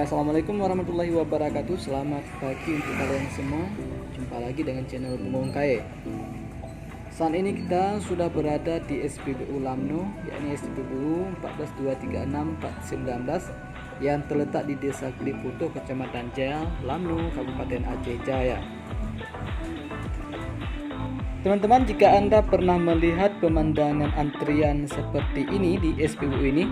Assalamualaikum warahmatullahi wabarakatuh. Selamat pagi untuk kalian semua. Jumpa lagi dengan channel Pembangun KAE. Saat ini kita sudah berada di SPBU Lamno, yakni SPBU 14236-419 yang terletak di Desa Kliputo, Kecamatan Jaya, Lamno, Kabupaten Aceh Jaya. Teman-teman, jika Anda pernah melihat pemandangan antrian seperti ini di SPBU ini,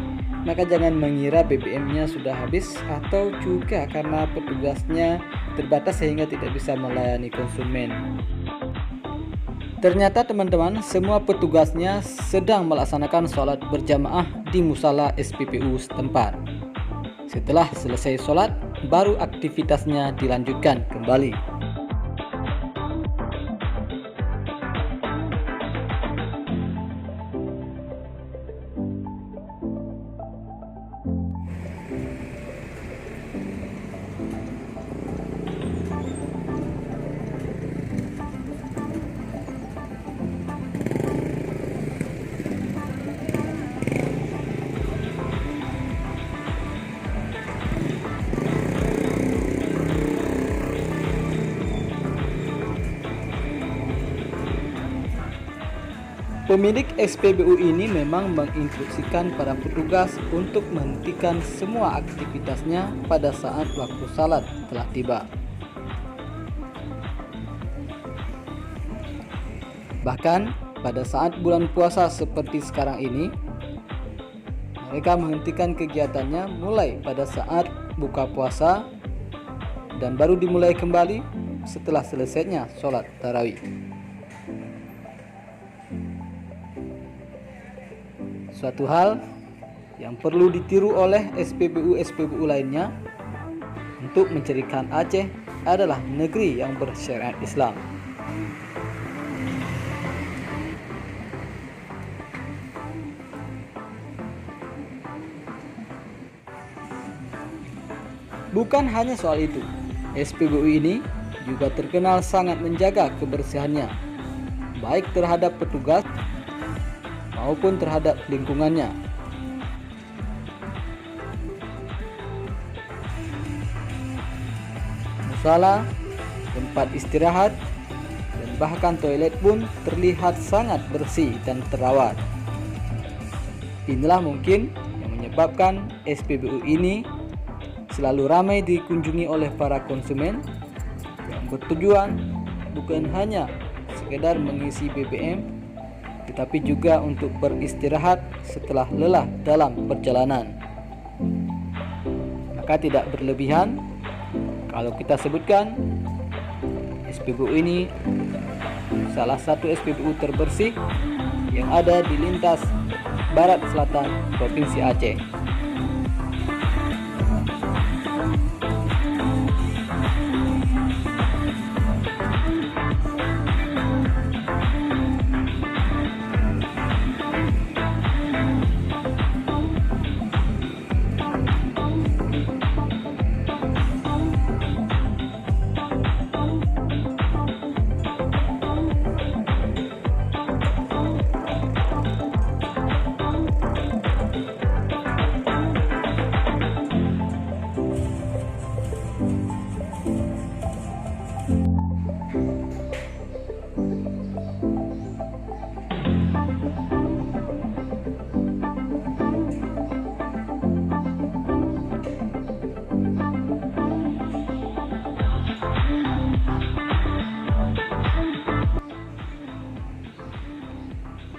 maka jangan mengira BBM-nya sudah habis atau juga karena petugasnya terbatas sehingga tidak bisa melayani konsumen. Ternyata teman-teman, semua petugasnya sedang melaksanakan sholat berjamaah di musala SPBU setempat. Setelah selesai sholat, baru aktivitasnya dilanjutkan kembali. Pemilik SPBU ini memang menginstruksikan para petugas untuk menghentikan semua aktivitasnya pada saat waktu salat telah tiba. Bahkan pada saat bulan puasa seperti sekarang ini, mereka menghentikan kegiatannya mulai pada saat buka puasa dan baru dimulai kembali setelah selesainya sholat tarawih. Suatu hal yang perlu ditiru oleh SPBU-SPBU lainnya untuk menjadikan Aceh adalah negeri yang bersyariat Islam. Bukan hanya soal itu, SPBU ini juga terkenal sangat menjaga kebersihannya, baik terhadap petugas maupun terhadap lingkungannya. Musala, tempat istirahat, dan bahkan toilet pun terlihat sangat bersih dan terawat. Inilah mungkin yang menyebabkan SPBU ini selalu ramai dikunjungi oleh para konsumen yang bertujuan bukan hanya sekedar mengisi BBM, tetapi juga untuk beristirahat setelah lelah dalam perjalanan. Maka tidak berlebihan kalau kita sebutkan SPBU ini salah satu SPBU terbersih yang ada di lintas barat selatan Provinsi Aceh.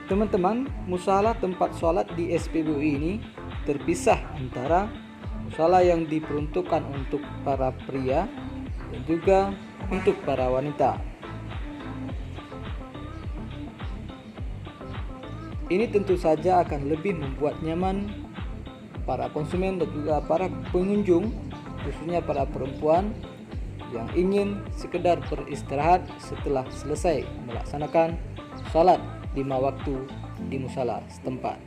Teman-teman, musala tempat sholat di SPBU ini terpisah antara musala yang diperuntukkan untuk para pria dan juga untuk para wanita. Ini tentu saja akan lebih membuat nyaman para konsumen dan juga para pengunjung, khususnya para perempuan yang ingin sekedar beristirahat setelah selesai melaksanakan sholat 5 waktu di musala setempat.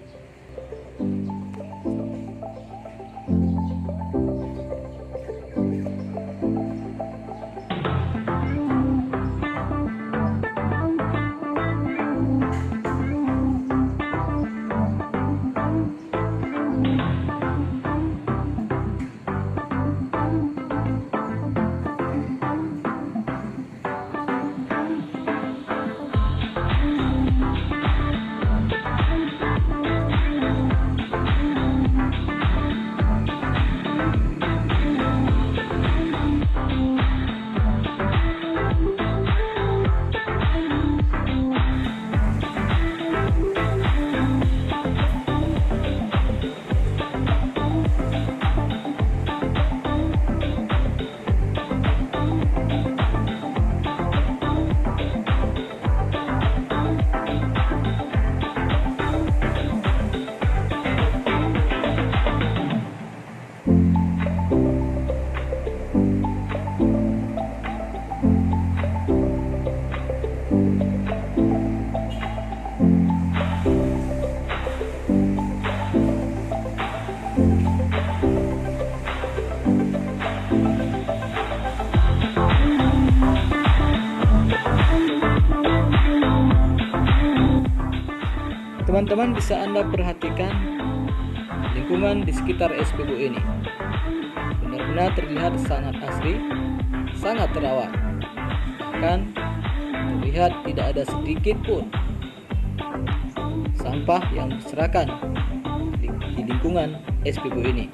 Teman-teman bisa Anda perhatikan lingkungan di sekitar SPBU ini. Benar-benar terlihat sangat asri, sangat terawat. Bahkan terlihat tidak ada sedikit pun sampah yang berserakan di lingkungan SPBU ini.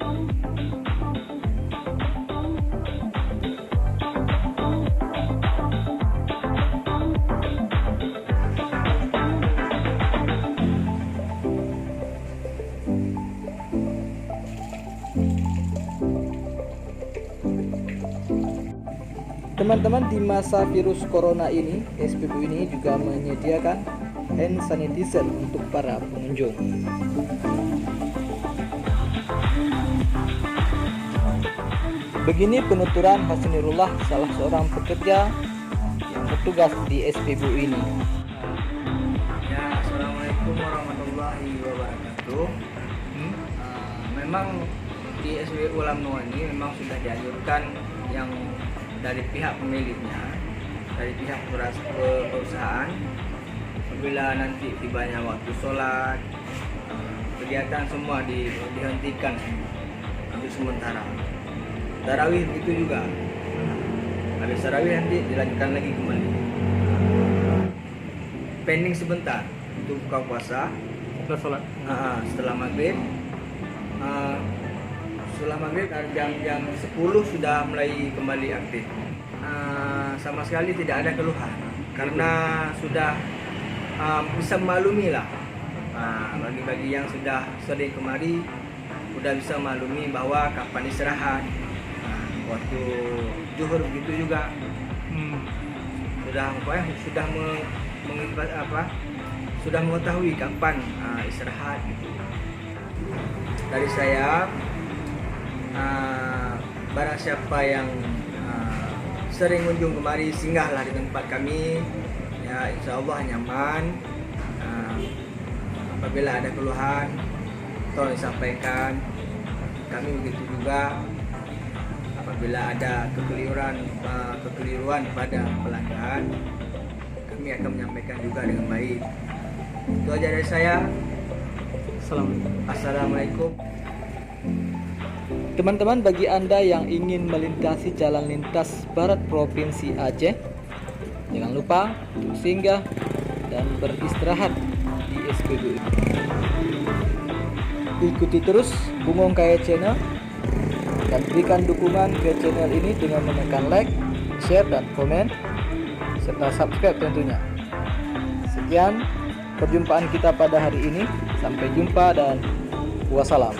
Teman-teman, di masa virus corona ini, SPBU ini juga menyediakan hand sanitizer untuk para pengunjung. Begini penuturan Hasanirullah, salah seorang pekerja yang bertugas di SPBU ini. Ya, assalamualaikum warahmatullahi wabarakatuh. Memang di SPBU Lamno ini memang sudah dianjurkan yang dari pihak pemiliknya, dari pihak perusahaan, apabila nanti tibanya waktu sholat, kegiatan semua dihentikan untuk sementara. Tarawih begitu juga. Habis tarawih nanti dilanjutkan lagi kembali. Pending sebentar untuk buka puasa. Setelah maghrib. Setelah maghrib jam 10 sudah mulai kembali aktif. Sama sekali tidak ada keluhan karena sudah bisa memaklumi lah. Bagi yang sudah sering kemari sudah bisa memaklumi bahwa kapan istirahat, waktu zuhur begitu juga. Sudah mengetahui kapan istirahat gitu. Dari saya, barang siapa yang sering kunjung kemari, singgahlah di tempat kami, ya insya Allah nyaman. Apabila ada keluhan tolong disampaikan. Kami begitu juga apabila ada kekeliruan pada pelanggan, kami akan menyampaikan juga dengan baik. Itu aja dari saya. Assalamualaikum. Teman-teman, bagi Anda yang ingin melintasi jalan lintas barat Provinsi Aceh, jangan lupa untuk singgah dan beristirahat di SPBU. Ikuti terus Bungong Kaya Channel dan berikan dukungan ke channel ini dengan menekan like, share, dan komen, serta subscribe tentunya. Sekian perjumpaan kita pada hari ini. Sampai jumpa dan wassalam.